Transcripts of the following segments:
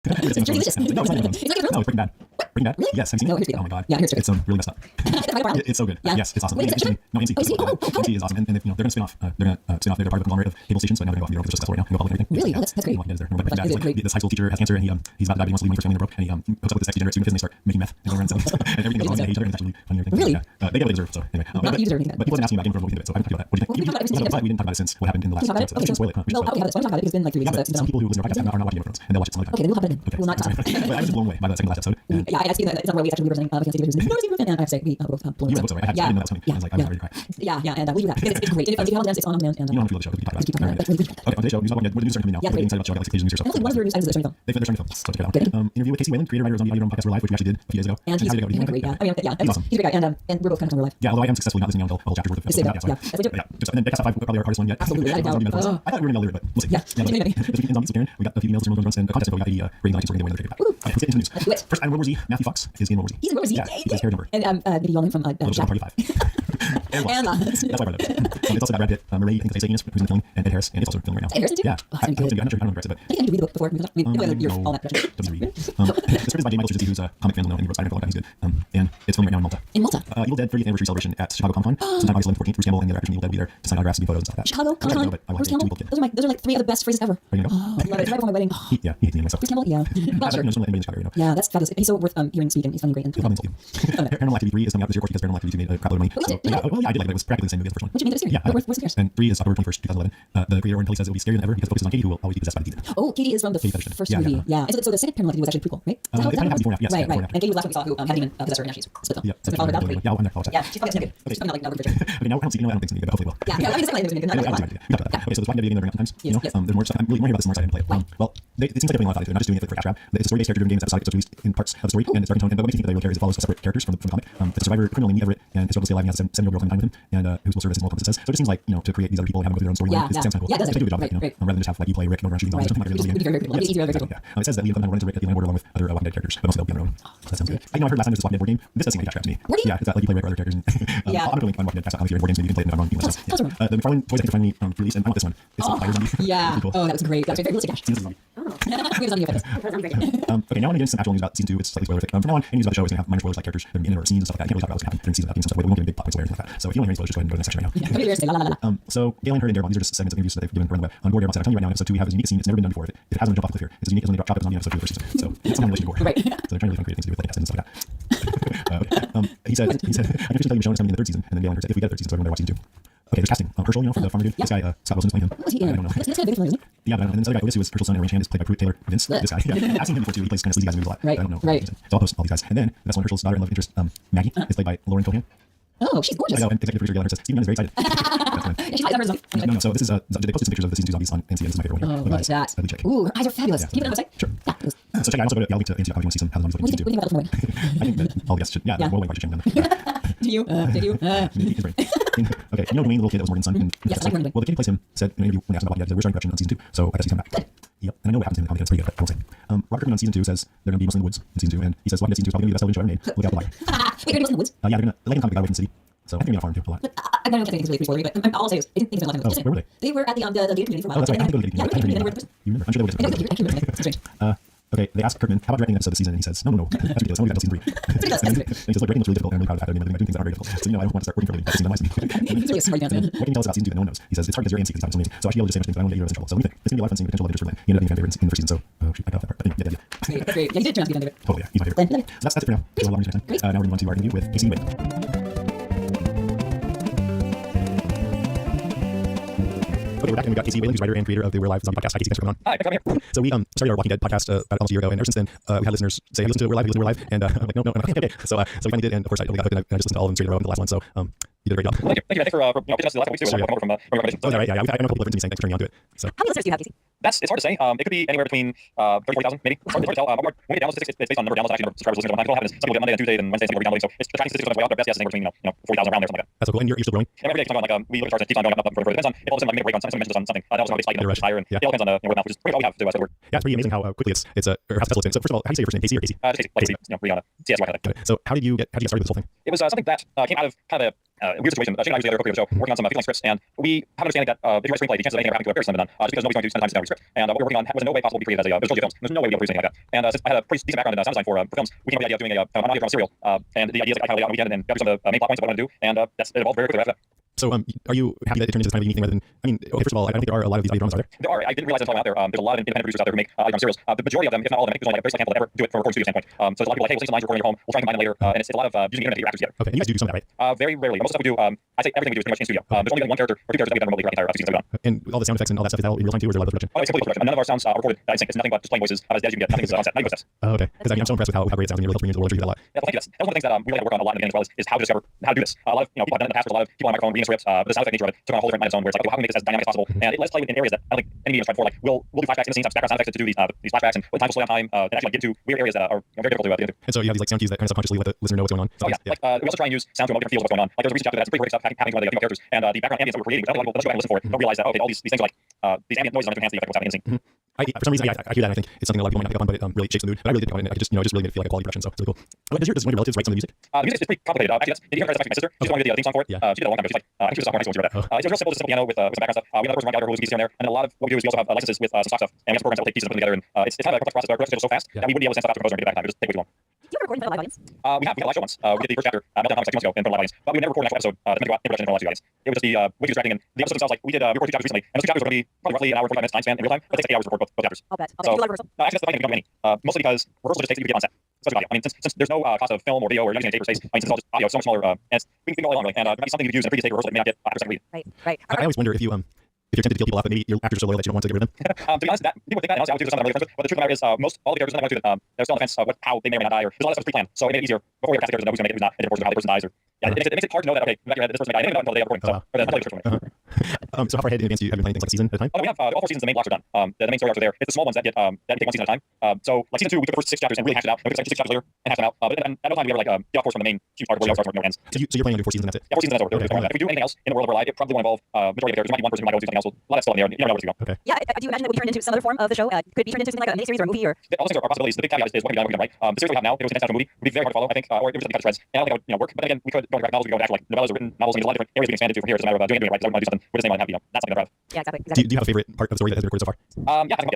It's delicious. No, it's not Game of Thrones. It's not Game of No, it's Breaking Bad. Breaking Bad? Really? Yes. Have you seen No, it? here's the Oh my god. Yeah, here's the It's really messed up. It's so good. Yeah. Yes, it's awesome. Wait, is it No, AMC. AMC? Oh, AMC is awesome, and they're going to spin off. They're they're part of the conglomerate of cable stations, so now they're going to go off the successful right now. Go public and everything. Really? Yeah. Oh, that's great. Yeah, it's there. Remember Breaking Bad, Is it it's like great? this high school teacher has cancer, and he's about to die, but he wants to leave when he first family in the broke, and he hooks up with this ex-degenerate student of his, and they start making meth and going around selling stuff, and everything goes wrong, and they hate each other, and it's actually funny and everything. Really? Yeah. They get what they deserve. So anyway, Not you deserve anything. but he wasn't asking about Game of Thrones, what we did it, so I haven't talked about that. What do you think? Well, we talked about every But we didn't talk about it since what happened in the last Can we talk episode. about it? So we can spoil it. We No, should I don't have it. So I don't talk about it because it's been like 3 weeks yeah, but since some people who listen to our podcast have not watched Game of Thrones, and they'll watch it something like Okay, then we'll hop in. Okay. We'll not talk about it. But I was just blown away by the second to last episode. And Yeah, I see that it's not where we actually representing against the and I have to say we both blown you away. read the book, so right? I didn't know that was coming. I was like, I'm ready to cry. Yeah, and we'll do that. It's great. And if you haven't, it's on demand. And You know how to feel the show, because we talked keep about talking it. about it. That's really good. Okay, on today's show, news about what the news are coming now. Yeah, What are you great. excited about Show Galaxy News yourself? And one of your news items is the show. They're showing films, so check it out. Good. Interview with Casey Wayland, creator writer of Zombie Audio Podcast Real Life, which we actually did a few days ago. And he's How did it go? Do you great. like Yeah, it? I mean, He's awesome. he's a great guy. And we're both kind of coming to life. Yeah, although I am successfully not listening to a whole chapter worth of Just say that. so Yeah, that's legit. yeah. And then Becca 5 probably our hardest one yet. Absolutely, I doubt. I thought we were going to do it, but we'll see. Yeah. But this week in Zombies with Karen, we got a few emails from Rose and a contest, but we got 80 rating iTunes, so we're going to win the Woo. Let's get into the news. Let's do it. First, I'm World War Z. Matthew Fox is in World War Z. He's in World War Z. Yeah, Yay. he's his hair number. And maybe Yong from Just Jack. Party 5. And Lost. That's why I brought it up. It's also got Brad Pitt, Marie, I think that's Ace who's in the film, and Ed Harris, and it's also filming right now. Ed Harris too? Yeah. Oh, that's good. I'm not sure, I don't remember it, but I think I need to read the book before. You're all that production. The script is by Jay Michael Straczynski, who's a comic fan, and he wrote Spider-Man for a long time. He's good. And it's filming right now in Malta. In Malta. Evil Dead 30th anniversary celebration at Chicago Comic Con. Sometime August 11th, 14th. Bruce Campbell and the other actors from Evil Dead will be there to sign autographs and photos and stuff like that. Chicago Comic Con. But I Bruce like Campbell. it. Those are like 3 of the best phrases ever. Are you gonna go? Oh, I love it. It's right before my wedding. Yeah, he hates me anyway, so. Bruce Campbell. Yeah. Well, sure. No, just don't let anybody in Chicago, you know. Yeah, that's fabulous. He's so worth hearing speak, and he's funny, great. And He'll probably insult you. Paranormal Activity 3 is coming out this year, of course, because Paranormal Activity 2 made a crap load of money. Well, So, you did? yeah, well, yeah, I did like it. It was practically the same movie as the first one. What do you mean the series? Yeah, What's the series? and 3 is October 21st, 2011. The creator Warren Kelly says it will be scarier than ever because it focuses on Katie, who will always be possessed by the demon. Oh, Katie is from the Katie Featherston. first Yeah, movie. yeah. Yeah. And so the second Paranormal Activity was actually a prequel, right? Is that how It happened before now, yes, Right, yeah, before right. now. And Katie was the last one we saw who had a demon possess her, and now she's split them. Yeah, So we followed her down. yeah, I'm there. Yeah, she's probably good. She's coming out like now with Richard. Okay, now I don't see, I don't think it's going to be good, but hopefully it will. Yeah, I mean, the second one is I good. don't see it. We got that. Okay, so there's one beginning of the ring sometimes. Yes, yes. There's more stuff. I'm really more here about this, more excited to play it. Well, it seems like they're putting a lot of thought into it. They're not just doing it for cash grab. It's a story-based character-driven game that's episodic, so it's released in parts of the story and it's dark in tone. And what makes me think that they really care is it follows separate characters from the comic. The survivor, criminal named Everett, and his struggle to stay alive, and he has a 7-year-old girl spending time with him, and who will serve as his moral compass, it says. So it just seems like, to create these other people and have them go through their own storyline. Yeah, It sounds kind of cool. yeah, it does They do a good job, actually. Right. rather than just have like you play Rick and go around shooting zombies or something. Right. It'd be very cool. It'd be easy, very cool. Yeah. It says that Liam will run into Rick at the border along with other Walking Dead characters, but mostly they'll be on their own. So that sounds good. I know I've heard last time there's this Walking Dead board game. This does seem like a cash grab to me. Board game? Yeah, it's that like you play Rick or other characters. And, Yeah. I'm going to link on Walking Dead Cast.com if you're in board games, maybe you can play it if I'm wrong. Tell us The McFarlane toys I think are finally released, and I want this one. It's a fire zombie. Yeah. Pretty cool. Oh, that was great. That was very realistic, Ash. Seems like a zombie. We have zombie effects. Okay, now I'm going to get some actual news about season 2. It's slightly spoilerific. From now on, any news about the show is going to have minor spoilers like characters that are in it or scenes and stuff like that. I can't really talk about what's going to happen during season stuff. We won't get big plot points or anything like that. So if you want to hear any spoilers, just go ahead and go to the next section right now. Yeah. Maybe say la la la la. So Galen, her, and Daredevil, these are just segments of interviews that they've given around the web. On Gore, Daredevil said, I'm telling you right now, in episode 2, we have this unique scene. It's never been done before. If it hasn't jump off the cliff here. It's as unique as when they drop it on the episode 2 of the first season. So it's something in relation to Gore. Right. So they're trying to really create things to do with like and stuff like that. He said, I can officially tell you Michonne is coming in the 3rd season. And then Galen said, if we get a 3rd season, so everyone better watch season 2. Okay, there's casting. Herschel, from the Farmer dude. This guy, Scott Wilson's playing him. What's he in? I don't know. That's kind of big for him, isn't it? Yeah, but I don't know. And then this other guy, Otis, who is Herschel's son and Ranch Hand, is played by Pruitt Taylor Vince. This guy. Yeah. I've seen him before too. He plays kind of sleazy guys in movies a lot. Right, I don't know. right. So I'll post all these guys. And then that's one Herschel's daughter and love interest, Maggie, is played by Lauren Cohan. Oh, she's gorgeous. I know, and executive producer Galen says, Stephen Gunn is very excited. And she's like, No, so this is, they posted some pictures of the season 2 zombies on NCN. This is my favorite one here. Oh, look at that. Ugly chick. Ooh, her eyes are fabulous. Yeah. Can you put it on the website? Sure. Yeah. It was- So check out, also go to, I'll link to NCN if you want to see some how the zombies look What in do you season 2. think about that from I think that all the guests should, yeah, Yeah. the worldwide part should check them out. Do you? Did you? Maybe his brain. Okay, you know Dwayne, the little kid that was Morgan's son? Yes, I like Dwayne. Well, the kid who plays him said in an interview when they asked him about we're starting production on season 2, so I guess he's coming back. Yep, and I know what happens to him in the comic, it's pretty good, but I won't say. Robert Kirkman on season 2 says they're going to be mostly in the woods in season 2, and he says Walking Dead season 2 is probably going to be the best television show ever made. Look out for the liar. Wait, they're in the woods? Yeah, they're going to, like in the comic, they got away from the city, so I think they're going to farm too a lot. I don't know if I think it's really spoilery, but all I'll say is, I didn't think it's Oh, where were they? They were at the gated community for a while. Oh, that's right, I have to go to the Yeah, gated community. they were at the You remember? I'm sure they would I know, have. I can't remember. It's strange. Okay, they asked Kirkman, how about directing an episode this season? And he says, no. That's ridiculous. I'm only got until season 3. That's And he says, look, directing looks really difficult, and I'm really proud of the fact that I'm doing things that are very difficult. So, I don't want to start working for a living. That seems unwise to me. He's really a smart man. What can you tell us about season 2 that no one knows? He says, it's hard because you're AMC, because it's so amazing. So I should be able to say much things, but I don't want to get you in trouble. So what do you think? It's going to be a lot of fun seeing the potential love interest for Glenn. He ended up being fan favorites in the first season, so shoot, I got off that part. But anyway, yeah. That's great. Yeah, he did turn out to be David. Totally, yeah. He's my favorite. Glenn. So that's it for now. So we'll have next time. Great. Now we're going to go on to our interview with Casey Wayland. Okay, we're back, and we got Casey Wayland, who's writer and creator of the We're Live Zombie podcast. Hi, Casey, thanks for coming on. Hi, thanks for having me. So we started our Walking Dead podcast about almost a year ago, and ever since then, we had listeners say, listen to We're Live, and I'm like, no, okay. So we finally did, and of course I totally got hooked, and I just listened to all of them straight in a row in the last one, so you did a great job. Thank you. Thanks for pitching us the last couple weeks too. Sure, I've come over from recommendations. Oh, is that right? Yeah, I know a couple of different things saying thanks for turning me on to it. So How many listeners do you have, Casey? It's hard to say. It could be anywhere between 30,000, 40,000, maybe. It's hard to tell. When we get downloads statistics, it's based on number of downloads, actually, number of subscribers listening to them. What happens is some people get Monday and Tuesday, and Wednesday, some people get downloading. So it's the tracking statistics on the way out. Their best guess is anywhere between 40,000 around there, something like that. that's so cool, and you're still growing. And every day it keeps on going. We look at charts and it keeps on going up and further. It depends on if all of a sudden like we make a break on something mentions on something. That also how we spike They're it higher, and yeah. it all depends on the word of mouth, which is pretty all we have to do. So we're Yeah, it's pretty amazing how quickly it's or how successful it's been. So first of all, how do you say your first name, Casey or Casey? just Casey, like Casey, really on a CS right. So how did you get started with this whole thing? It was something that came out of kind of weird situation. Shane and I usually the show working on some feature-length scripts, and we have an understanding that if you write a screenplay, the chances of anything ever happening to it are very slim and none, just because nobody's going to spend time to read the script. And what we were working on was in no way possible to be created as a visual films. There's no way we'd be able to produce anything like that. And since I had a pretty decent background in sound design for films, we came up with the idea of doing an audio drama serial. And the idea is I kind of laid out on the weekend and got through some of the main plot points of what I want to do, and it evolved very quickly after that. So, are you happy that it turned into this kind of unique thing rather than? I mean, okay, first of all, I don't think there are a lot of these audio dramas, are there? There are. I didn't realize until I went out there. There's a lot of independent producers out there who make audio drama serials. The majority of them, if not all of them, I think there's only like a very select handful that ever do it from a recording studio standpoint. So there's a lot of people like, hey, we'll see some lines you're recording at home. We'll try and combine them later. And it's a lot of using the internet to get your actors together. Okay, and you guys do some of that, right? Very rarely. Most of the stuff we do, I'd say everything we do is pretty much in studio. There's only been one character or two characters that we've done remotely throughout the entire season that we've done. And all the sound effects and all that stuff, is that all in real time too, or is there a lot of production? Oh, it's completely production. None of our sounds are recorded in sync. It's nothing but just plain voices, as dead as you can get. Nothing is on set. Not even steps. Oh, okay. Because I mean, I'm so impressed with how great it sounds, and you really helped bring into the world. You do that a lot. Yeah, well, thank you. That's one of the things that we really had to work on a lot in the beginning as well is how to discover how to do this. A lot of people have done it in the past. There's a lot of people on the microphone reading scripts, but the sound effect nature of it took on a whole different mind of its own. Where it's like, okay, well, how can we make this as dynamic as possible? And it lets play in areas that I don't think any medium has tried before. Like we'll do flashbacks in the scenes, background sound effects to do these flashbacks, and with time will slow down time to actually get into weird areas that are very difficult to get into. And so you have these like sound cues that kind of subconsciously let the listener know what's going on. Oh yeah. Like we also try and use sound to emote different feels of what's going on. Like there's a recent chapter that's pretty great stuff happening to one of the female characters, and the background ambience that we're creating, which a lot of people, unless you go back and listen for it, don't realize that okay, all these things are like these ambient noises are meant to enhance the effect of what's happening in the scene. For some reason, I hear that and I think it's something a lot of people might not pick up on, but it really shakes the mood. But I really did pick up on it, and I could just really made it feel like a quality production. So it's really cool. Does one of your relatives write some of the music? The music is pretty complicated. Actually, that's my sister. She's the one who did the theme song for it. Yeah. She did it a long time ago. She's like, I think she was a sophomore in high school when she wrote that. It's real simple, just simple piano with some background stuff. We have another person around who's music here and there, and a lot of what we do is we also have licenses with some stock stuff, and we have programs that will take pieces and put them together. And it's kind of a complex process. Our production schedule is so fast that we wouldn't be able to send stuff out to a composer and get it back in time. It would just take way too long. Do you have a recording for the live audience? We have a live show once. We did the first chapter, Meltdown Comics, like 2 months ago, in front of a live audience. But we would never record an actual episode that's meant to go out in production in front of a live audience. It would just be way too distracting. And the episodes themselves, like we recorded 2 chapters recently, and those 2 chapters were going to be probably roughly an hour, 45 minutes time span in real time. But it takes 8 hours to record both chapters. I'll bet. So, do you like rehearsal? Actually, that's the funny thing. We don't do any. Mostly because rehearsal just takes that you get on set. So I mean, since there's no cost of film or video or using a tape or space, I mean, since it's all just audio, it's so much smaller, and we can go all along really. And there might be something you could use in a previous take rehearsal that may not get after second read. Right. I always wonder if you're tempted to kill people off, but maybe your actors are so loyal that you don't want to get rid of them. To be honest, that people think that, and honestly, I would do some that I'm really friends with. But the truth of the matter is, most all the characters that I'm going to, they're still on the fence of how they may or may not die, or there's all that stuff pre-planned. So it made it easier before we have cast characters to know who's going to make it, who's not, and of course how the person dies, or yeah, it makes it hard to know that okay, in the back of your head, this person may die. They don't know until the day of recording. So, or the description. So how far ahead in advance do you have been playing things like a season at a time? Oh, no, we have all 4 seasons. The main blocks are done. The main story arcs are there. It's the small ones that get that take 1 season at a time. So like season 2, we took the first 6 chapters and really hashed it out. And we took 6 chapters later and hashed them out. But at no time we ever like get off course from the main huge arc where it starts where it ends. So you're planning on doing 4 seasons and that's it? Yeah, 4 seasons and that's over. If we do anything else in the world of our life, it probably won't involve majority of the characters. There might be one person who might go do something else. A lot of stuff in there. You never know where to go. Okay. Yeah, do you imagine that would be turned into some other form of the show? Could it be turned into something like a miniseries or a movie or? All those things are possibilities. The big caveat is what can be done, what can be done right. The series we have now, if it was condensed down to a movie, would be very hard to follow, I think, or it would just cut shreds. And I don't think that would work. But then again, we could go into graphic novels, we could go into actual like novellas or written novels, and there's a lot of different areas we can expand into from here. It's a matter of doing it right. Because I want to do something with the same amount of that's something I'm proud of. Yeah, exactly. Do you have a favorite part of the story that has been recorded so far? Yeah, I think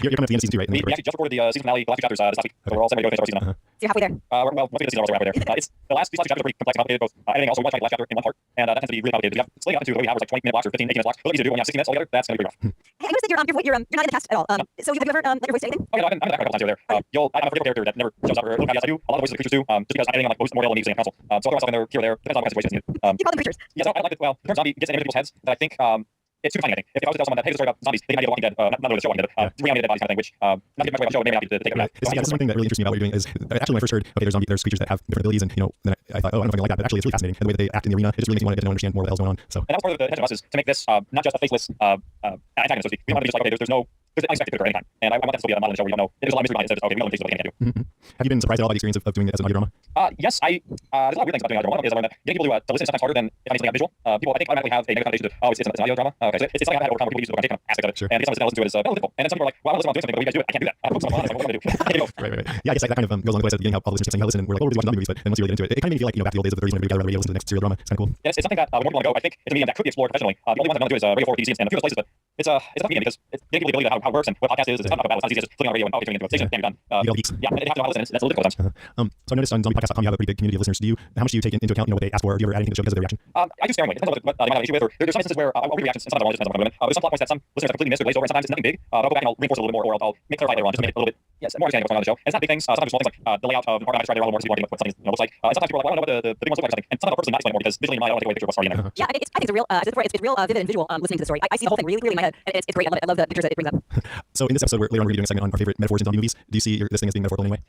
You're coming up to the end of season 2, right? we actually just recorded the season finale, the last 2 chapters this last week. So we're all set to go finish our season now. So you're halfway there. Well, most of the season are also halfway there. It's the last 2 chapters are pretty complex and complicated, both editing also one last chapter in one part, and that tends to be really complicated. You have splitting up into the way we have like 20-minute blocks or 15, 18-minute blocks. Really easy to do when you have 60 minutes altogether. That's going to be pretty rough. Hey, I noticed that you're not in the cast at all. So have you ever let your voice say anything? Oh, yeah, I'm in the background a couple times here or there. I'm a forgettable character that never shows up. Or yes, I do. A lot of voices of creatures do. Just because I'm editing on like most more than needs in console. So I'll throw myself in there here or there. Depends on what situation is needed. You call them creatures. Yeah, so I like it. Well, the term zombie gets in people's heads that I think it's too defining. I think if I was to tell someone that hey, this is a story about zombies, they might get Walking Dead, not the show Walking Dead, reanimated bodies kind of thing, which not to get much about the show, maybe not to take it. That's one thing that really interests me about what you're doing is actually when I first heard okay, there's creatures that have different abilities, and then I thought, oh, I don't know if I like that, but actually it's really fascinating. And the way that they act in the arena, it just really makes me want to get to understand more what the hell's going on. So and that was part of the intention of us is to make this not just a faceless antagonist, so to speak. We don't want to be just like okay, there's unexpected character at any time, and I want that to be a model in the show where you don't know. There's a lot of mystery behind it. So okay, we know what they can do. Have you been surprised at all by the experience of doing it as an audio drama? Yes, there's a lot of weird things about doing audio drama. One of them is I learned that getting people to listen is sometimes harder than if I need something visual. People I think automatically have a negative connotation to it's an audio drama. Okay, so it's something I've had to overcome where people use the kind of aspect of it. Sure. And get someone to listen to it is difficult. And then some people are like, well, I'm listening to doing something, but you guys do it. I can't do that. I'm focused on what I'm going to do. I can't go. Right. Yeah, I guess that kind of goes along the way at the beginning how all the listeners kept saying, "How listen," and we're like, "Oh, we're watching zombie movies," but then once you really get into it, it kind of made me feel like back to the old days of the 30s when we gathered around the radio, listen to the next serial drama. It's kind of cool. It's something that when more people want to go, I think it's a medium that could be explored professionally. The only ones I'm going to do is radio 4 TV and a few other places, but it's a tough medium because it's getting people to believe how it works and what podcast is. It's not about it's not as easy as just flipping on radio and getting into a station. It can be done. Yeah, and they have to know how to listen. That's a little difficult sometimes. So I noticed on zombiepodcast.com you have a pretty big community of listeners. How much do you take into account what they ask for, or do you ever add anything to the show because of their reaction? I do sparingly. It depends on what they might have an issue with, or there's some instances where I'll read reactions and sometimes I'll just depends on what I'm doing. There's some plot points that some listeners have completely missed or glazed over, and sometimes it's nothing big. But I'll go back and I'll reinforce it a little bit more, or I'll make clarify later on just to make it a little bit more understanding of what's going on in the show. And it's not big things. Sometimes small things like the layout of the part I described there a little more so people what something looks like. And sometimes people are like, well, I don't know what the big ones look like or something. And sometimes I'll purposely not explain it more because visually in my mind I don't take away the picture of what's already in there. Yeah, I think it's a real, it's real vivid and visual listening to the story. I see the whole thing really in my head, and it's great. I love the pictures that it brings up. So in this episode, later on we're going to do a segment on our favorite metaphors in zombie movies. Do you see this thing as being metaphorical anyway?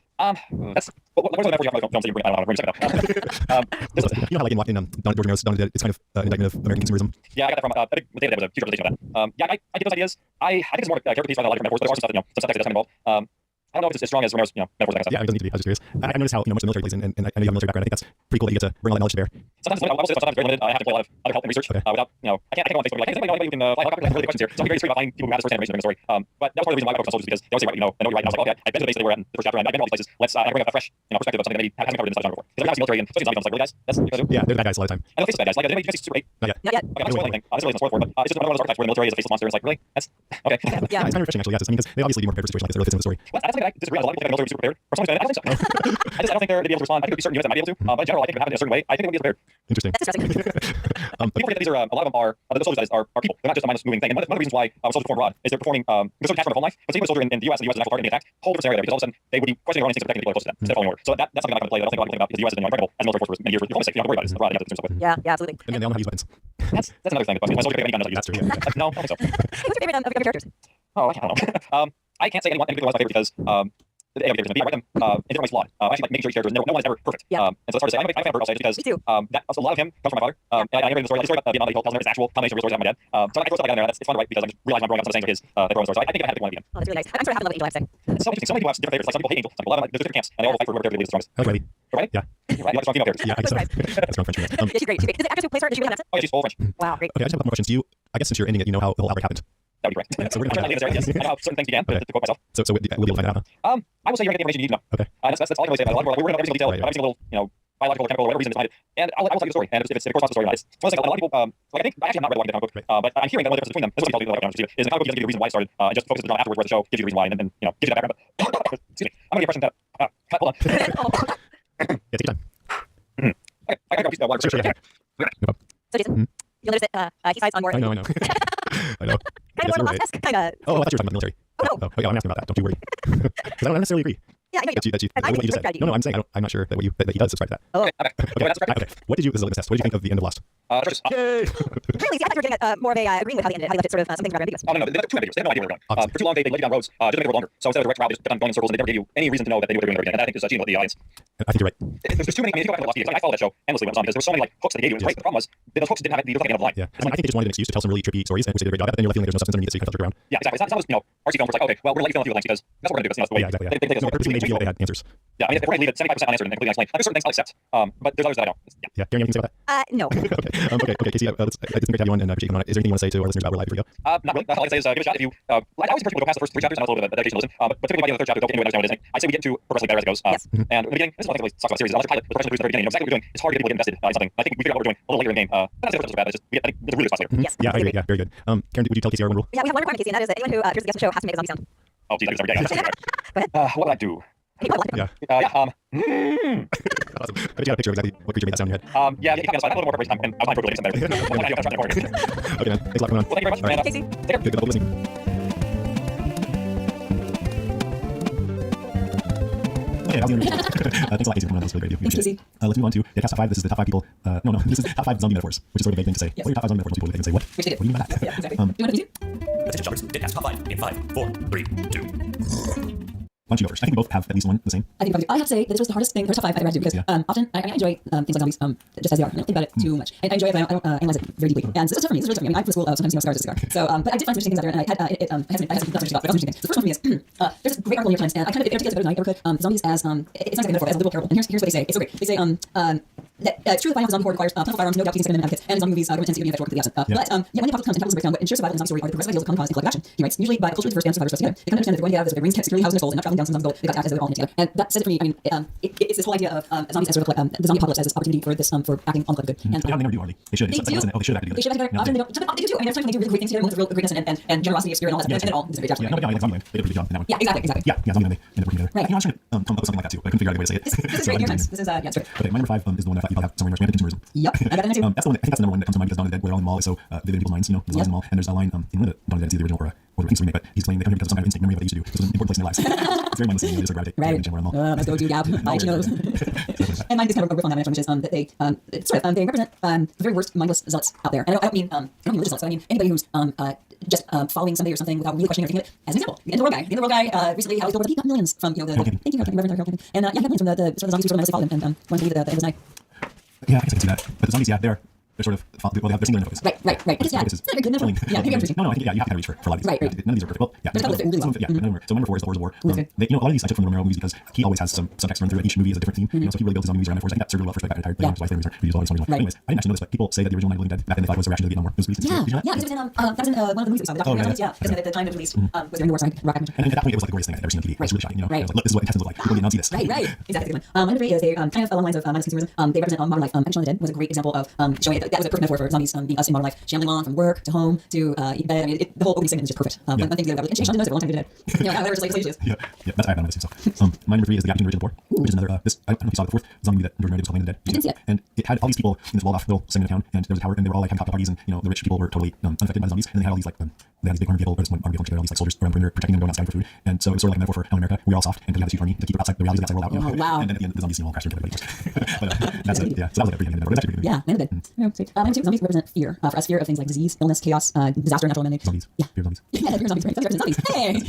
That's what are the metaphors you have for films that you bring? I don't know. Bring a second up. You know how like in George Romero's Dawn of the Dead, it's kind of an indictment of American consumerism. Yeah, I got that from I think David was a future representation of that. Yeah, I get those ideas. I think it's more a character piece rather than a lot of different metaphors, but there are some stuff that some stuff that doesn't involve. I don't know if it's as strong as Romero's, metaphors and that kind of stuff. Yeah, it doesn't need to be. I was just curious. I noticed how much the military plays, and I know you have a military background. I think that's pretty cool that you get to bring all that knowledge to bear. Sometimes I will say sometimes very limited. I have to play a lot of other help and research without, I can't go on Facebook and be like, hey, does anybody know you can fly a helicopter? That's really the questions here. So I'm very straight about finding people who have this first-hand information during the story. But that was part of the reason why I focused on soldiers, because they always say, right, I know you're right. And I was like, okay, I've been to the base that they were at in the first chapter, and I've been to all these places. Let's bring up a fresh, perspective of something that maybe hasn't been covered in such a genre before. Because every time I see military and especially zombie films, like, really guys, that's what you guys do. Yeah, they're the bad guys a lot of the time. I know faceless bad guys. Like, did you guys see Super 8? Not yet. Not yet. Okay, I'm not spoiling anything. This really isn't a spoiler for it, but it's just one of those archetypes where the military is a faceless monster, and it's like, really? That's okay. Yeah. It's kind of refreshing, actually. Yes, I mean, because they obviously be more prepared for situations like this. It really fits in the story. Well, that's something that I disagree on. A lot of people think the military would be super prepared. For some reason, I don't think so. I don't think they'd be able to respond. I think there'd be certain units that might be able to. But in general, I think if it happened in a certain way, I think they would be prepared. Interesting. That's interesting. But people forget that these are, a lot of them are, the soldiers that is, are people. They're not just a mindless moving thing. And one of the reasons why soldiers perform abroad is they're performing, they're sort of attached from their home life. But same with a soldier in the US, and the US is an actual part and being attacked, whole different scenario there, because all of a sudden they would be questioning their own instincts of protecting the people that are close to them instead of following order. So that's something I'm not going to play that I don't think a lot of people think about, because the US has been incredible as a military force for many years for diplomacy. You don't have to worry about it. It's abroad, you have to do stuff with. Yeah, absolutely. And they all know how to use weapons. That's another thing. My soldier can have any gun that'll use. That's true. Yeah. No, I don't think so. What's your favorite of your characters? Oh, I don't know. I can't say anyone in particular was my favorite because I write them in different ways flawed. I actually like making sure each character, no one is ever perfect. Yeah. And so it's hard to say. I found Bert, I'll say, just because Me too. that also, a lot of him comes from my father. And I never read the story. Like the story about Vietnam that he tells me is actual combination of real stories about my dad. So I throw stuff like that in there. It's fun to write because I'm just realizing I'm growing up on the same as his that story. So I think I had to pick one at the end. Oh, that's really nice. I'm sort of half in love with Angel, I have to say. So interesting. So many people have different favorites. Like some people hate Angel. Some people love him. There's different camps, and they all fight for whoever character they believe is the strongest. I like Riley. Right? Yeah. Right? You like strong female characters. Yeah, I guess so. That's strong French. Yeah, she's great. She's great. Does the actress who plays her, does she really have an accent? Oh, yeah, she's full French. Wow, great. Okay, I just have a couple more questions. I guess since you're ending it, you know how the whole outbreak happened. That would be correct. Yeah, so we're gonna I'm trying to leave this area. Yes, I know how certain things began, Okay. to quote myself. So we'll be able to find that out. Huh? I will say you're going to get the information you need to know. Okay. That's all I can really say about it. We're going to know every single detail Right, of every single little, biological or chemical or whatever reason it's behind it. And I will tell you the story. And if it corresponds to the story or not. It's one of the things, a lot of people, like I think, I actually have not read the comic book, Right. but I'm hearing that one of the difference between them, this is what people like is the comic book doesn't give you the reason why it started, and just focuses on the drama afterwards where the show gives you the reason why, and then, gives you that background. But, excuse me, I'm going to get the impression that, hold on. Yeah, take your time. Okay, I got a piece of water. Sure, yeah. No problem. So, Jason, you'll notice that he sides on more. I know. I know. Kind of Yes, more you're right. Musk-esque, kind of. Oh, I thought you were talking about the military. Oh, no. Oh, yeah, I'm asking about that. Don't you worry. Because I don't necessarily agree Yeah, I know you. that you And I what you think just you said. No, I'm saying I'm not sure that that he does subscribe to that. Oh, Okay, that's right. Okay. What did you? This is a litmus test. What did you think of the end of Lost? Churches. Yay! really? See, I thought you were getting at more of a agreeing with how he ended, how he left it sort of something rather ambiguous. Oh, no, they left it too ambiguous. They had no idea where they were going. Obviously. For too long, they led you down roads just to make the world longer. So instead of a direct route, they just kept on going in circles, and they never gave you any reason to know that they knew what they were doing and everything. And that, I think, is cheating with the audience. I think you're right. There's too many. I mean, if you go back to the Lost Years, I followed that show endlessly when it was on because there were so many hooks that they gave you. And right, the problem was that those hooks didn't have the end of the line. Yeah. I think they just wanted an excuse to tell some really trippy stories, which they did a great job at. But then you're left feeling like there's no substance underneath it, so you kind of jerk around. Yeah, exactly. It's not just RC films where it's like, okay, well, we're gonna let you fill in a few blanks because that's what we're gonna do. That's the way. Yeah, exactly. They take No, this purposely made you feel like they had answers. Yeah, I mean, if we're gonna leave it 75% unanswered and completely unexplained, like, there's certain things I'll accept. But there's others that I don't. Yeah. Yeah. Karen, anything to say about No. that? Okay, Casey. It's great to have you on, and appreciate you coming on. Is there anything you want to say to our listeners about where live before you go? Not really. All I can say is give it a shot. If you, I always encourage people to go past the first 3 chapters and have a little bit of a dedication to listen. But typically by the third chapter, don't get into it and understand what it is. I'd say we get into progressively better as it goes. Yes. And in the beginning, this is one thing that really sucks about series. Unless you're pilot, the person who's at the very beginning, you know exactly what you're doing. It's hard to get people to get invested in something. I think we figured out what we're doing a little later in the game. Not to say the first bad, but it's just we get I think it's really response later. Yes. Yeah, I agree. Yeah, very good. Karen, would you tell Casey our one rule? Yeah, we have one requirement, Casey, and that is that anyone who appears as a guest on the show has to make a zombie sound. Oh, geez, I guess every day. What would I do? Hey, you know, Yeah. Awesome. I bet you got a picture of exactly what creature made that sound in your head. Yeah, you can find a little more preparation time, and I'll find for later. Okay, man. Thanks a lot for coming on. Well, thank you very much. All right. And, Casey. take care. Good luck listening. Okay, how's the interview? Thanks a lot, Casey, for coming on. That was really great of you. Thanks, Casey. Let's move on to the cast top 5. This is the top 5 people. No, this is top 5 zombie metaphors, which is sort of a vague thing to say. Yes. What are your top 5 zombie metaphors? People would think and say, what? Which they did. What do you mean by that? Yeah, exactly. Do you want to do? Attention shoppers, Deadcast top 5 in 5, 4, 3, 2. Why don't you go first? I think we both have at least one the same. I think I have to say that this was the hardest thing, the top 5 I've ever had to do because often I enjoy things like zombies just as they are. I don't think about it too much. I enjoy it, but I don't analyze it very deeply. And so this is for me. This is really for me. I mean, I'm from school, sometimes cigars is a cigar. So, but I did find some interesting things out there, and I had some not so interesting thoughts, but I found some interesting things. The first one for me is there's a great article in New York Times, and I kind of articulated it better than I ever could. Zombies as it's not like a metaphor, as a literal parable. And here's what they say. It's so great. They say that it's true that fighting off a zombie horde requires plentiful firearms, no doubt second amendment advocates, and zombie movies government tends to give effectual completely absent. But yet when the apocalypse comes and capitalism breaks down, what ensures survival in zombie story are the progressive ideals of common cause and collective action. He writes, usually by culture diverse and survivors together. They come to understand that they're going to have this rings securely housed in their souls and not traveling down some zombie goal. They got to act as they're all in it together. And that says it for me. I mean, it's this whole idea of zombies as sort of like the zombie apocalypse as this opportunity for this for acting on the collective good. And They never do, hardly. They should. They It's like, do. they should have acted they should have together. Often they don't. Sometimes they do too. I mean, there's times when they do really great things together, moments of real greatness and generosity of spirit and all that. Yeah, And it all is a great job. Yeah, no, but yeah, like Zombieland. They did a pretty good job in that one. Yeah, exactly. Yeah, Zombieland, they ended up working together. Right. You know, I was trying to come up with something like that too, but I couldn't figure out a way to say it. This is So I great. didn't do This is yeah, it's great. Okay, my number 5 is the one that I thought you probably have somewhere in your consumerism. Yep, I got that in there too. That's the one. I think that's the number one that comes to mind because Dawn of the Dead, where all in the mall is so vivid in people's minds. You know, there's lines in the mall, and there's a line in one of the Dawn of the Dead, it's either the original or the King's remake, but he's explaining they come here because of some kind of instinct memory of what they used to do. So it's an important place in their lives. It's very mindless, you know, they just gravitate Right. to the mall. Let's go to Gap. Buy chinos. And mine is kind of a riff on that which is that they they represent the very worst mindless zealots out there. And I don't mean religious zealots. I mean anybody who's just following somebody or something without really questioning everything. As an example, the End of the World guy recently how he's built he got millions from the thank you Reverend Harold Camping. And he got millions from the sort of zombies who sort of mindlessly followed him and wanted to believe that it was night. Yeah, I guess I can see that. But the zombies, yeah, they're they're sort of they're singular focus. Right. I guess, yeah, Focus is it's not very good enough. killing- Yeah, maybe I'm just- No, I think you have to kind of reach for a lot of these. Right. None of these are perfect. Well, yeah, There's a couple that really some of it- yeah, none of them are. So number 4 is the Horrors of War. Okay. A lot of these I took from the Romero movies because he always has some subtext run through it. Each movie is a different theme. He really built his own movies around it. I think that served really well for that entire thing. Yeah. Which is why Flames are used all these. Right. Anyways, I didn't actually know this, but people say that the original Night of the Living Dead back then they thought was a reaction to the Vietnam War. It was released in- Yeah, did you know that? because it was in one of the movies we saw. Oh, yeah. Yeah, because at the time it was released was during the war. Sorry, Rock Action. And at that point, it was like the greatest thing I'd ever seen on TV. It was really shocking. You know, Right. I was like, look, this is what intestines look like. People did not see this. Right. Exactly. Good one. My number 3 is they kind of along the lines of mindless consumerism. They represent modern life. Shaun of the Dead was a great example of showing that was a perfect metaphor for zombies being us in modern life, shambling along from work to home to bed. I mean, the whole opening segment is just perfect. One thing to and Shaun knows it a long time to dead. You know, they were just like slaves. Yeah, that's I have done this myself. My number 3 is the Gap Generation 4, which is another. This I don't know if you saw it, the 4th zombie movie that Jordan Knight was calling the Dead. I didn't see it. And it had all these people in this walled-off little segment of town, and there was a tower, and they were all like having cocktail parties, and the rich people were totally unaffected by the zombies, and they had all these like they had these big army people, or just one army people, all these like soldiers around the perimeter protecting them, going outside for food, and so it was sort of like a metaphor for how in America we were all soft, and we had this huge army to keep outside the realities of the outside world out. Oh, wow. And then at the end, the zombies all crashed into everybody. But that's it. Yeah, so that was like a pretty good metaphor. It was actually pretty good. Yeah, Man of the Dead. Yeah, sweet. Number 2, zombies represent fear. For us, fear of things like disease, illness, chaos, disaster, natural man-made. Zombies. Yeah. Fear of zombies. Yeah, fear of zombies. Right. Zombies represent zombies. Hey.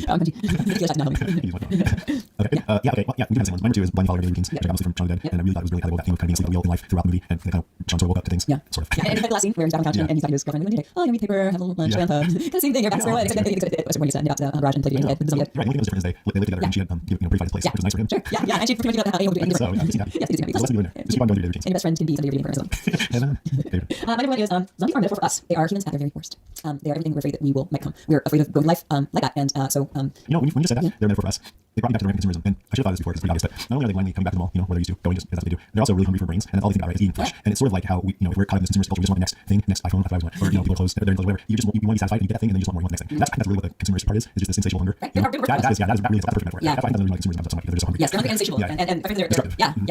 Okay. Okay. Well, yeah, we do have the same ones. My number 2 is Blind Follower Daily Routines, which I got mostly from Shaun of the Dead, and I really thought it was really kind of that theme of kind of being asleep at the wheel in life throughout the movie, and they kind of Shaun sort of woke up to things. Yeah. Sort of. Yeah, and the last scene where he's down on the couch and he's talking to his girlfriend, like, oh, you read paper, have a little lunch, Yeah. kind of same thing. You're back to square one. Except I think it's when you sat in the garage and played the game. The zombie dead. Right. The only thing that was different is they lived together, and she had pretty fight his place, which was nice for him. Sure. Yeah. And she pretty much got able to do anything. So, yeah, you can see that. Yes, it is happy. So let's keep doing it. Just keep on going through the routines. And your best friend can be somebody you're reading for yourself. My number 1 is zombies are a metaphor for us. They are humans at their very worst. They are everything we're afraid that we will might come. We're afraid of going life like that. And so when you just said that, they're a metaphor for us. They brought me back to American consumerism, and I should have thought this before because it's pretty obvious. But not only are they blindly coming back to the mall, what they're used to, going just because that's what they do. They're also really hungry for brains, and all they think about is eating flesh. And it's sort of like how we, if we're caught in this consumerist culture, we just want the next thing, next iPhone, after I want, or people are clothes, they're in whatever. You want to be satisfied and you get that thing, and then you just want more. You want the next thing. That's really what the consumerist part is just the insatiable hunger. Right. That is really the perfect metaphor. Yeah. I find that really like consumerism so much because they're just hungry. yes, they're hungry and insatiable. Yeah. And I think they're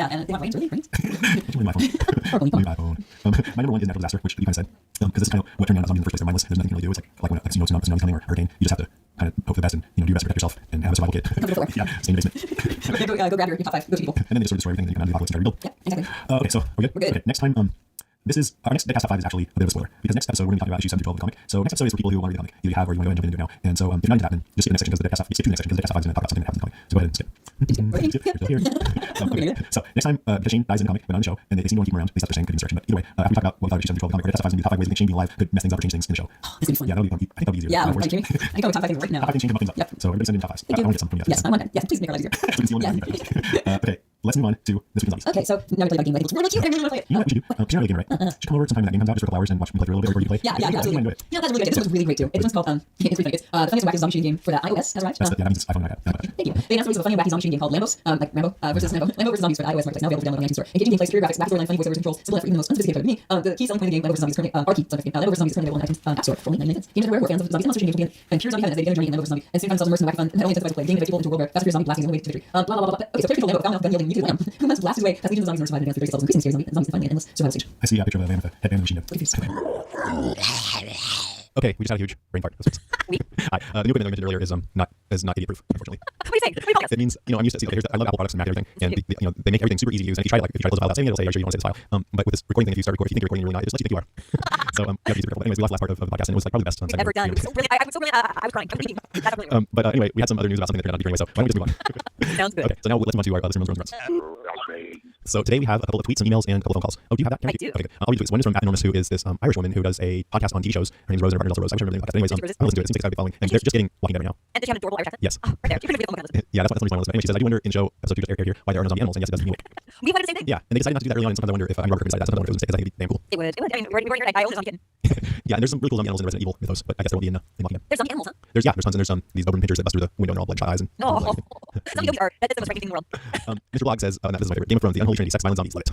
and they want brains, really brains. It's really my phone. Only My phone. My number 1 is natural disaster, which you kind of said, because it's kind of what turned me on zombies in the first place. They're mindless. There's nothing you can really do. It's like when a tsunami coming or a hurricane, you just have to kind of hope for the best and do your best to protect yourself and have a survival kit. Yeah, stay in the basement. Go grab your top 5. Go to people. And then they just sort of destroy everything, and you kind of do the apocalypse and rebuild. Yeah, exactly. Okay, so we're good. We're good. Okay, next time, this is our next Deadcast top 5 is actually a bit of a spoiler because next episode we're going to be talking about issue 7 to 12 of the comic. So next episode is for people who want to read the comic. Either you have or you want to go and jump into it now. And so if you're not into that, then just skip the next section because the Deadcast skip to the next section because the Deadcast 5 is going to talk about something that happens in the comic. So go ahead and skip. You're still here. Okay. So next time, Shane dies in the comic, but not in the show, and they seem to want to keep him around. They set the Shane could be insurrection. But either way, after we talk about what we thought of issue 7 to 12 of the comic, our Deadcast 5 is going to be the top 5 ways to make Shane be alive could mess things up or change things in the show. This is gonna be fun. Yeah, I think that'll be easier. Yeah, Top I'm Jamie. I think I'm top 5 right now. Top 5 things change things up. Yep. So everybody send in top 5s. Thank I you. want to get some from you guys. Yes, I want it. Yes, please make our lives easier. Please, okay, let's move on to this week's zombies. Okay, so now we play a game. Like, it looks really cute. I really want to play it. You know what we should do? She's not really a gamer, right? Should come over sometime when that game comes out just for a couple hours and watch me play through a little bit or you play. Yeah, I think absolutely. I do it. Yeah, that's really good. This one's really great too. This one's called it's really funny. It's the Funniest and Wacky Zombie Shooting Game for the iOS. That's right. That's that means it's iPhone and iPad. Thank you. They announced the release of a funny and wacky zombie shooting game called Lambos, like Rambo versus Zombies for the iOS marketplace. Now available to download on the iTunes Store. Engaging gameplay, superior graphics, backstory line, funny voiceovers, and controls. Simple enough for even the most unsophisticated player like me. The key selling point of the game, Lambo vs. Zombies, currently our key selling game. Lambo vs. Zombies is currently available on the iTunes App Store for only 99 cents. Gamers everywhere who are fans of zombies and monster shooting games and pure zombie heaven as they begin a journey in Lambo vs. Zombies and soon find themselves immersed in wacky fun. Not only intensifies play, game invites people into a world where fast zombie blasting is the only way to victory. Blah blah blah blah. Okay, so picture Lambo, found gun wielding mutant lamb who must blast his way as legions of zombies are surviving against various levels, increasing scary zombies finally an endless survival stage. I see a picture of a man with a headband and a machine gun. Look at this. Okay, we just had a huge brain fart. Hi, the new equipment I mentioned earlier is not idiot proof, unfortunately. What are you saying? What are you It means I'm used to see I love Apple products and Mac and everything, and they make everything super easy to use. And if you try to close the file without saving it, it'll say, "Are you sure you want to save this file?" But with this recording thing, if you start recording, if you think you're recording, you're really not. It just lets you think you are. So you have to be super careful. But anyways, we lost the last part of the podcast, and it was like probably the best. Ever done? It was so brilliant. I was so brilliant. I was crying. I was weeping. But anyway, we had some other news about something that turned out to be anyway. So why don't we just move on? Sounds good. Okay, so now let's move on to our listener runs. So today we have a couple of tweets and emails and a couple of phone calls. Oh, do you have that? I do. Okay, I'll read the tweets. One is from Enormous, who is this Irish woman who does a podcast on TV shows. Her name's Rose, and her partner is also Rose. I wish I remember the name of the podcast. Anyways, I listen to it. It seems like it's got to be following. And they're just getting Walking Dead right now. And does she have an adorable Irish accent? Yes. Oh, right there. You're pretty good. Yeah, that's the reason why I listen. Anyway, she says, I do wonder in show episode 2 just aired here why there are no zombie animals. And yes, it does mean We wanted the same thing. yeah, and they decided not to do that early on. And sometimes I wonder if Robert decided that. Sometimes I wonder if it was a mistake because I think it'd be damn cool. It would. I mean, we're here. I own this zombie kitten. Yeah, and there's some really cool zombie animals in Resident Evil mythos, but I guess there won't be in Walking Dead. There's zombie animals, huh? There's tons, and there's these Doberman pinchers that bust through the window and they're all bloodshot eyes. And No. Zombie yogis are. That's the most frightening thing in the world. Mr. Blog says, this is my favorite. Game of Thrones, the unholy trinity, sex, violence, zombies. Love it.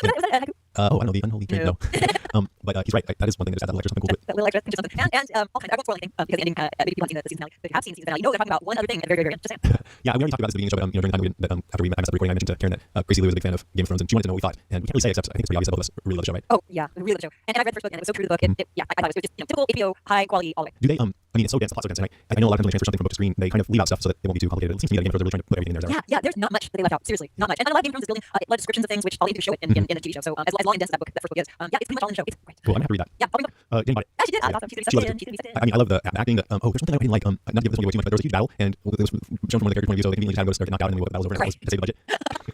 Was that a haiku? I don't know, the unholy trinity. No. But he's right. That is one thing that just adds a lecture, something cool to it. That little extra pinch something. And all kinds. I won't spoil anything because the ending. Maybe people haven't seen the season finale. But if you have seen the season finale, you know they're talking about one other thing at the very, very end. Just saying. Yeah, we already talked about this at the beginning of the show, but during the time that after we messed up recording, I mentioned to Karen that Gracie Lou is a big fan of Game of Thrones, and she wanted to know what we thought. And we can't really say except I think it's pretty obvious that both of us really love the show, right? Oh yeah, really love the show. And I read the first book and it was so true to the book. Yeah, I thought it was just typical HBO, high quality all the way. Do they? I mean, it's so dense, the plot's so dense. And I know a lot of times when they transfer something from book to screen, they kind of leave out stuff so that it won't be too complicated. It seems to me that Game of Thrones are really trying to put everything in there. Yeah, there's not much that they left out. Seriously, not much. And a lot of Game of Thrones is building a lot of descriptions of things which all you do to show it in the TV show. So as long and dense that first book is, yeah, it's pretty much all in the show. It's great. Cool, I'm gonna have to read that. Yeah, I'll Didn't buy it. Yeah, she did. I thought she's gonna be sucked in. I mean, I love the acting. There's one thing I didn't like. Not to give this one away too much, but there was a huge battle, and it was shown from one of the character point of view, so they conveniently had to go to start get knocked out, and then the battle was over, and that was to save the budget.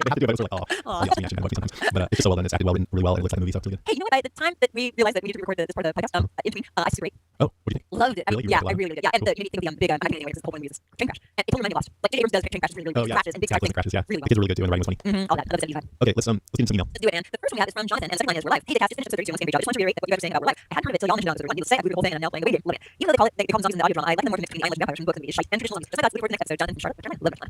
have to do it, but it's like, oh, yeah, something actually kind of sometimes. But it's just so well done. It's acted well, written really well, and it looks like the movie, so it's really good. Hey, you know what? By the time that we realized that we needed to record this part of the podcast, in between, I just great. Oh, what do you think? Loved it. I mean, Really? You yeah, really I really did. Yeah, and the you know, thing of the big hyping anyway, because the whole movie is this train crash, and it totally reminded me of Lost. Like J.J. Abrams does train crashes really, really Oh, yeah. crashes and big Cataclysmic crashes, yeah. really The kids are really good too, and the writing was funny. All that. Love it. Okay, let's get into some email. Let's do it. And the first one we have is from Jonathan, and the second line is we're live. Hey, the cast just finished episode 32 on the same page. I just want to reiterate what you guys were saying about we're live. I hadn't heard of it till y'all mentioned it on episode 1. Needless to say, I glued the whole thing and I'm now playing the video. Love it. Even though they call them zombies in the audio drama, I like them more to mix between the Iron Legend vampires from books and movies. And traditional zombies. Just like that, so we record the next episode. Jonathan from Charlotte, which I love it.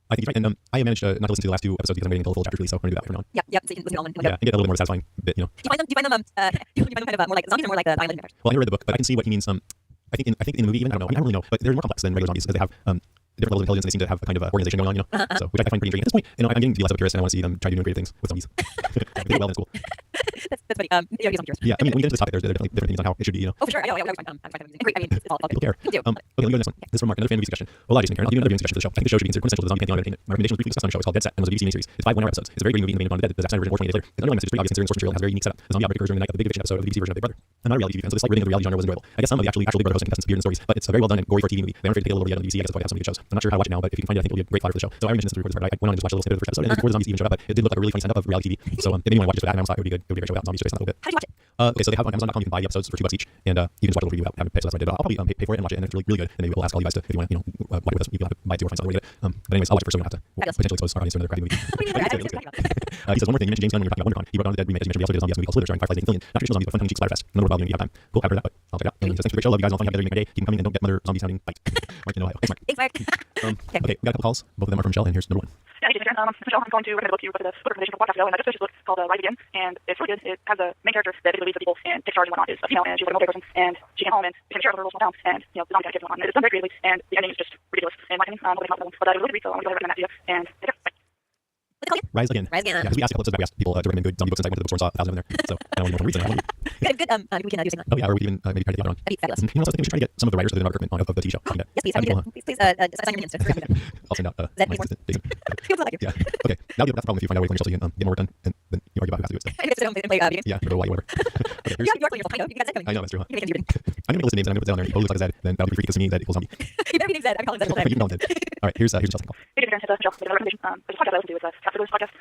I think he's right, and I managed not to listen to the last 2 episodes because I'm waiting until the full chapter release, so I'm going to do that every now and then. Yeah, so you can listen to all in one go. Yeah, and get a little bit more satisfying bit, you know. Do you find them kind of more like zombies or more like the Iron Legend vampires? Well, I never read the book, but I can see what he means. I think in the movie, even I don't really know, but they're more complex than regular zombies because they have different levels of intelligence. And they seem to have a kind of organization going on, you know. So which I find pretty intriguing at this point. And I'm getting to be less of a purist, and I want to see them try to do creative things with zombies. They do well in school. That's funny. Yeah, I'm curious. Yeah, I mean, when we get into this topic, there's definitely different things on how it should be, you know. Oh, for sure. I know. I'm fine with it. I mean, it's all People care. You do. Okay, let me go to the next one. This is from Mark, another fan movie suggestion. Well, Jason Karen, I'll give you another viewing suggestion for the show. I think the show should be considered quintessential to the zombie pantheon of entertainment. My recommendation was briefly discussed on the show. It's called Dead Set and was a BBC miniseries. It's 5 1-hour episodes. It's a very great movie in the vein of Dawn of the Dead. The Zack Snyder version, 4 days later. Its underlying message is pretty obvious considering the source material has a very unique setup. The zombie outbreak occurs during the night of the big eviction episode of the BBC version of Big Brother. I'm not a reality TV fan, so this slight ridding of the reality genre was enjoyable. I guess some of the actual Big Brother hosts and contestants appeared in the stories, but it's a very well done and gory for a TV movie. They aren't afraid to take a little over the edge on the BBC. I guess that's why they have so many good shows. I'm not sure how to watch it now, but if you can find it, I think it'll be a great fodder for the show. So I already mentioned this before this part. I went on and just watched a little snippet of the first episode, and before the zombies even showed up, but it did look like a really funny stand-up of reality TV. So it made me want to watch it just for that, and I almost thought it would be good. It would be a great show without zombies, just based on that a little bit. How do you watch it? Okay, so they have it on Amazon.com. You can buy the episodes for $2 each, and you can just watch a little review without having to pay. So that's what I did. I'll probably pay for it and watch it, and it's really, really good. And maybe we'll ask all you guys to, if you want to, you know, watch it with us. You can have to buy it too or find something where you get it. But anyways, I'll watch it first, so we don't have to potentially expose our audience to another crappy movie. He says one more thing. You mentioned James Gunn when you were talking about WonderCon. He wrote Dawn of the Dead remake. As you mentioned, we also did a zombie movie called Slither starring Fireflies and Nathan Fillion. Not traditional zombies, but fun tongue-in-cheek splatterfest. Another wild movie if you have time. Cool. I've heard that, but I'll check it out. And he says, thanks for the great show. Love you guys. All fun together. You make my day. Keep them coming and don't get another zombie sounding fight. Mark in Ohio. Thanks, Mark. Okay, we got a couple calls. Both of them are from Michelle, and here's number 1. Yeah, hey, Jason, Michelle, I'm going to recommend a book to you for the book recommendation from podcast ago, and I just finished this book called Rise Again, and it's really good. It has a main character that basically leads the people and takes charge and whatnot. Is a female, and she's like a military person, and she came home and became sheriff of her little small town, and you know the zombie kind of kids and whatnot. And it's done very creatively, and the ending is just ridiculous in my opinion. Nobody else knows, but it was really great, so I'm going to recommend that to you. And take care. Bye. What's it called? Rise Again. Rise Again. Yeah, because we asked a couple episodes back, we asked people to recommend good zombie books, and I went to the bookstore and saw 1,000 of them there. So I don't know more reason. Good. We can do something. Oh yeah, or we can even maybe try to get that on. That'd be fabulous. You know, also I think we should try to get some of the writers of the Mark Kirkman of the TV show. Yes, please. That'd be cool, huh? Please, sign your names. I'll send out that my be more? assistant, Jason. Feels like it. Yeah. Okay. That's the problem if you find out a way for yourself so you can get more work done, and then you argue about who has to do it. So. I sit down and play video games. Yeah, or why, whatever. Okay, here's, You're playing yourself. I know. You got Zed coming. I know that's true. Huh? You can make it I'm gonna listen to names and I'm gonna put down there. He totally looks like a Zed. Then that'll be freaky because to me that equals zombie. You better be named Zed. I'm calling Zed the whole You time. can call him Zed. All right, here's Justin call. Hey, Jason, it's Michelle. Another recommendation. There's a podcast I listen to. It's a Capitalism podcast.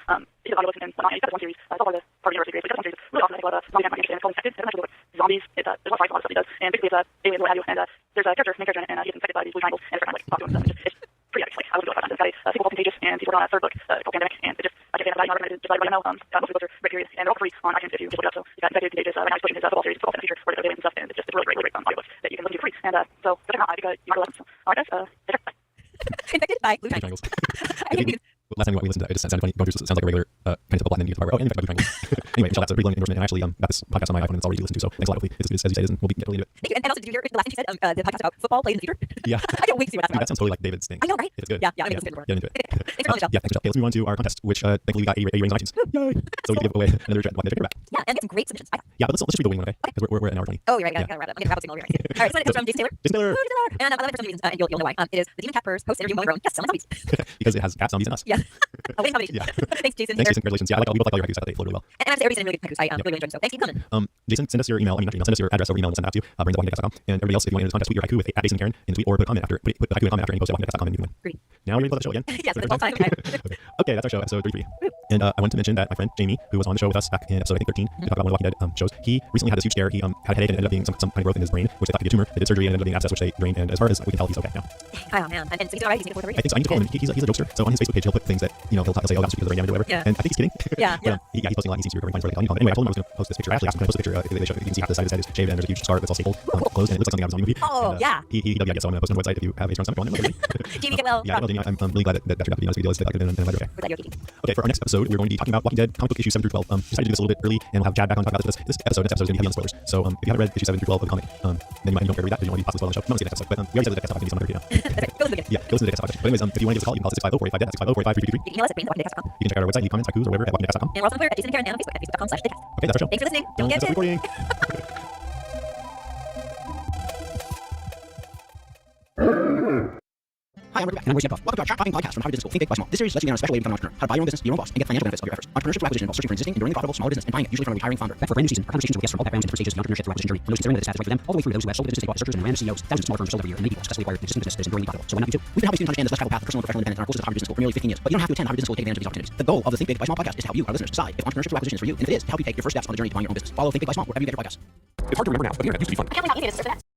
It's an audio listen and whatnot. It's got one series. It's all part of the Harvard University series. It's got one series. Really awesome. I think about zombie campaign and it's called Infected. It's a nice little book. Zombies. It's there's a lot of fights, a lot of stuff he does, and basically it's aliens, what have you. And there's a character, main character, and he gets infected by these blue triangles, and it's like talking to him and stuff. It's pretty epic. Like I would do it if I found it. It's got a sequel called Contagious, and he's working on a 3rd book called Pandemic, and it just I can't say enough about it. I recommend it just like right now. Most of the books are great periods, and they're all free on iTunes if you just look it up. So you got Infected, Contagious, right now he's pushing his football series, football fan feature, where they aliens and stuff, and it's just really great audiobooks that you can listen to free. And so check them out. I think you might love them. So all right, guys. Take care. Bye. Infected by blue Blue triangles. triangles. Last time we listened to it, it just sounded funny. Going through it sounds like a regular kind of football, and then you get to the part where, oh, and in fact, blue triangles. Anyway, Michelle, that's a pretty long endorsement, and I actually got this podcast on my iPhone, and it's already listened to, so thanks a lot. Hopefully it's as good as you said, and we'll get really into it. Thank you. And also, did you hear the last thing she said? The podcast about football plays in the future? Yeah. I can't wait to see what that's Dude, about. that sounds totally like David's thing. I know, right? It's good. Yeah, I'm gonna listen to it. Get into it. Thanks for calling, Michelle. Yeah, thanks, Michelle. Okay, let's move on to our contest, which thankfully we got A ratings on iTunes. Yay! So we can give away another Walking Dead paperback. Yeah, and get some great submissions. Yeah, but let's just read the winning one, okay? Because we're at an hour 20. Oh, you're right. I gotta wrap it up. I'm getting a signal over here. All right, so it comes from Jason Taylor. Jason Taylor. Ooh, Jason Taylor. And I love it for some reasons. You'll know why. It is the Demon Cat Purrs post interview Molly Rowan. Yes, someone zombies. Because it has cat zombies and us. Yeah. A winning combination. Yeah. Thanks, Jason. Thanks, Jason. Congratulations. Yeah, we both like all your haikus. I thought they flowed really well. And I'm everybody sending really good haikus. I really enjoyed them. So thanks, keep coming. Jason, send us your email. I mean, not your email. Send us your address over email. We'll send it out to you. Bring the walkingdead.com. And everybody else, if you want to enter this contest, tweet your haiku with @Jason Karen in the tweet or put a comment after. Put haiku in a comment after and post it at walkingdead.com and you can win. Great. Now we're going to the show again. Yes, that's all time. Okay. Okay, that's our show, episode 33. And I wanted to mention that my friend Jamie, who was on the show with us back in episode I think 13, to talk about one of the Walking Dead shows, he recently had this huge scare. He had a headache and it ended up being some kind of growth in his brain, which they thought could be a tumor. They did surgery and it ended up being an abscess, which they drained. And as far as we can tell, he's okay now. Oh man, and so he's alright. He's gonna I think so. I need to call him. He's a jokester. So on his Facebook page, he'll put things that he'll say, oh, that's because of brain damage or whatever. Yeah. And I think he's kidding. Yeah, But, he's posting a lot. And he seems to be recovering fine. So anyway, I told him I was going to post this picture. I actually asked him to post a picture. They show, you can see half the side of his head is shaved and there's a huge scar that's all stapled, closed, and it looks like something out of a zombie movie. Oh, and, yeah. He did, yeah. So I'm going to post it on the website if you have a strong stomach. Go on there. Jamie, get well. Yeah, Jamie, I'm really glad that turned out to be honest with you. That could have been another day. Was that your kicking? Okay, for our next episode, we're going to be talking about Walking Dead comic book issues 7 through 12. Decided to do this a little bit early, and we'll have Chad back on to talk about this episode. Next episode is going to be heavy on spoilers. So if you haven't read issue 7 through 12 of the comic, then you don't care to read that because you don't want to be possibly spoiled on the show. I'm not going to say next episode, but we already said that the next episode is on 30 now. That's right. Go listen again. Yeah, go listen to the next episode. But anyways, if you want to give us a call, you can call us at 650-485-DEAD, 650-485-3333. You can email us at brains@walkingdead.com. You can check out our website, leave comments, haikus, or whatever at walkingdead.com. And we're also on Twitter at Jason and Karen and on Facebook at facebook.com/thecast. Okay, that's our show. Thanks for listening. Don't get That's it. recording. Hi, I'm Rick, and I'm Roy Steptoff. Welcome to our Chart Topping Podcast from Harvard Business School. Think Big, Buy Small. This series lets you in on a special way to become an entrepreneur. How to buy your own business, be your own boss, and get financial benefits of your efforts. Entrepreneurship through acquisition involves searching for existing, enduring profitable smaller business and buying it, usually from a retiring founder. Back for a brand new season, our conversations with guests from all backgrounds and different stages of the entrepreneurship through acquisition journey. From those considering that the status right for them, all the way through those who have sold the business they bought to searchers and random CEOs. Thousands of smaller firms sold every year, and many people successfully acquired existing businesses and enduringly profitable. So why not you too? We've been helping students understand this less travel path to personal and professional independence in our courses at Harvard Business School for nearly 15 years. But you don't have to attend Harvard Business School to take advantage of these opportunities. The goal of the Think Big, Buy Small podcast is to help you, our listeners, decide if entrepreneurship through acquisition is for you, and if it is, to help you take your first steps on the journey to buying your own business. Follow Think Big, Buy Small wherever you get your podcasts. It's hard to remember now, but the internet used to be fun. I can't believe how easy it is to search for that.